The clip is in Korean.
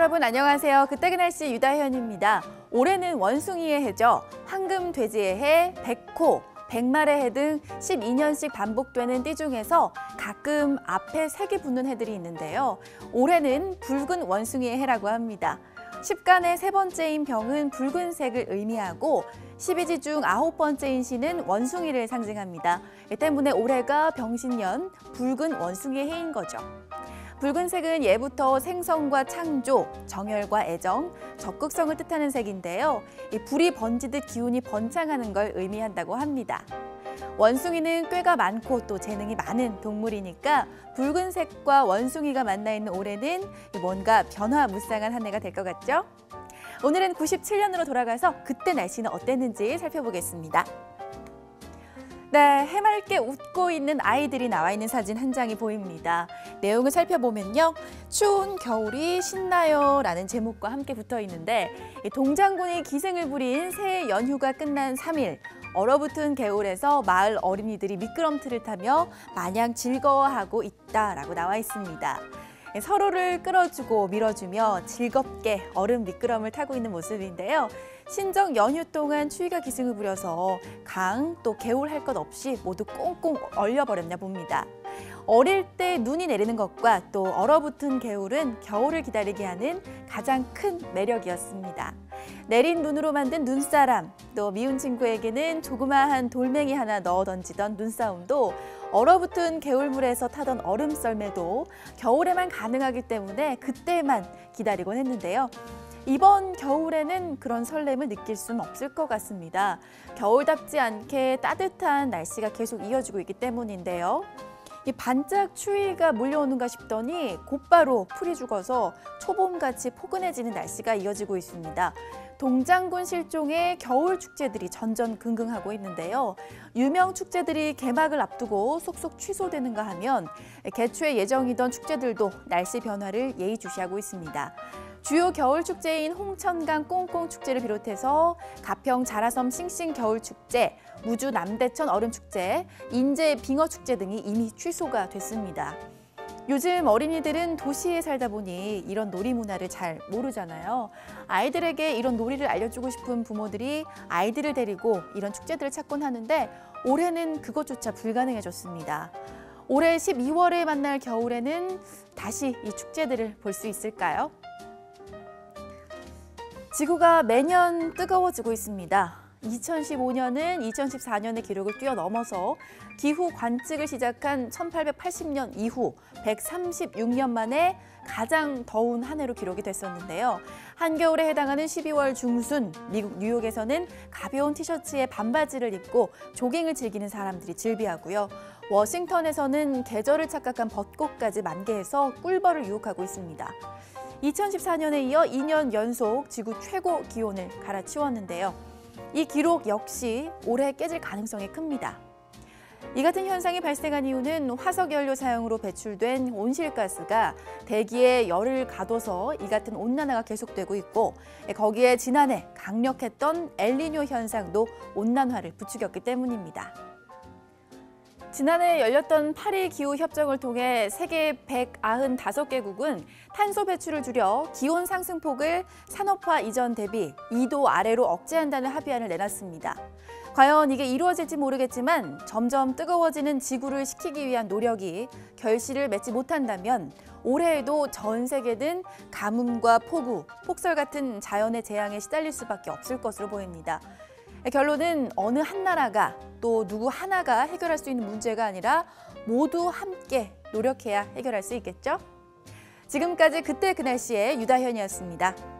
여러분 안녕하세요. 그때 그 날씨 유다현입니다. 올해는 원숭이의 해죠. 황금돼지의 해, 백호, 백말의 해 등 12년씩 반복되는 띠 중에서 가끔 앞에 색이 붙는 해들이 있는데요. 올해는 붉은 원숭이의 해라고 합니다. 10간의 세 번째인 병은 붉은색을 의미하고 12지 중 9번째인 시는 원숭이를 상징합니다. 이 때문에 올해가 병신년 붉은 원숭이의 해인 거죠. 붉은색은 예부터 생성과 창조, 정열과 애정, 적극성을 뜻하는 색인데요. 불이 번지듯 기운이 번창하는 걸 의미한다고 합니다. 원숭이는 꾀가 많고 또 재능이 많은 동물이니까 붉은색과 원숭이가 만나 있는 올해는 뭔가 변화무쌍한 한 해가 될 것 같죠? 오늘은 97년으로 돌아가서 그때 날씨는 어땠는지 살펴보겠습니다. 네, 해맑게 웃고 있는 아이들이 나와 있는 사진 한 장이 보입니다. 내용을 살펴보면요. 추운 겨울이 신나요 라는 제목과 함께 붙어 있는데 동장군이 기생을 부린 새해 연휴가 끝난 3일 얼어붙은 개울에서 마을 어린이들이 미끄럼틀을 타며 마냥 즐거워하고 있다라고 나와 있습니다. 서로를 끌어주고 밀어주며 즐겁게 얼음 미끄럼을 타고 있는 모습인데요. 신정 연휴 동안 추위가 기승을 부려서 강 또 개울 할 것 없이 모두 꽁꽁 얼려버렸나 봅니다. 어릴 때 눈이 내리는 것과 또 얼어붙은 개울은 겨울을 기다리게 하는 가장 큰 매력이었습니다. 내린 눈으로 만든 눈사람, 또 미운 친구에게는 조그마한 돌멩이 하나 넣어 던지던 눈싸움도 얼어붙은 개울물에서 타던 얼음 썰매도 겨울에만 가능하기 때문에 그때만 기다리곤 했는데요. 이번 겨울에는 그런 설렘을 느낄 수는 없을 것 같습니다. 겨울답지 않게 따뜻한 날씨가 계속 이어지고 있기 때문인데요. 이 반짝 추위가 몰려오는가 싶더니 곧바로 풀이 죽어서 초봄같이 포근해지는 날씨가 이어지고 있습니다. 동장군 실종의 겨울 축제들이 전전긍긍하고 있는데요. 유명 축제들이 개막을 앞두고 속속 취소되는가 하면 개최 예정이던 축제들도 날씨 변화를 예의주시하고 있습니다. 주요 겨울 축제인 홍천강 꽁꽁 축제를 비롯해서 가평 자라섬 싱싱 겨울 축제, 무주 남대천 얼음 축제, 인제 빙어 축제 등이 이미 취소가 됐습니다. 요즘 어린이들은 도시에 살다 보니 이런 놀이 문화를 잘 모르잖아요. 아이들에게 이런 놀이를 알려주고 싶은 부모들이 아이들을 데리고 이런 축제들을 찾곤 하는데 올해는 그것조차 불가능해졌습니다. 올해 12월에 만날 겨울에는 다시 이 축제들을 볼 수 있을까요? 지구가 매년 뜨거워지고 있습니다. 2015년은 2014년의 기록을 뛰어넘어서 기후 관측을 시작한 1880년 이후 136년 만에 가장 더운 한 해로 기록이 됐었는데요. 한겨울에 해당하는 12월 중순, 미국 뉴욕에서는 가벼운 티셔츠에 반바지를 입고 조깅을 즐기는 사람들이 즐비하고요. 워싱턴에서는 계절을 착각한 벚꽃까지 만개해서 꿀벌을 유혹하고 있습니다. 2014년에 이어 2년 연속 지구 최고 기온을 갈아치웠는데요. 이 기록 역시 올해 깨질 가능성이 큽니다. 이 같은 현상이 발생한 이유는 화석연료 사용으로 배출된 온실가스가 대기에 열을 가둬서 이 같은 온난화가 계속되고 있고 거기에 지난해 강력했던 엘니뇨 현상도 온난화를 부추겼기 때문입니다. 지난해 열렸던 파리 기후협정을 통해 세계 195개국은 탄소 배출을 줄여 기온 상승폭을 산업화 이전 대비 2도 아래로 억제한다는 합의안을 내놨습니다. 과연 이게 이루어질지 모르겠지만 점점 뜨거워지는 지구를 식히기 위한 노력이 결실을 맺지 못한다면 올해에도 전 세계는 가뭄과 폭우, 폭설 같은 자연의 재앙에 시달릴 수밖에 없을 것으로 보입니다. 결론은 어느 한 나라가 또 누구 하나가 해결할 수 있는 문제가 아니라 모두 함께 노력해야 해결할 수 있겠죠? 지금까지 그때 그 날씨의 유다현이었습니다.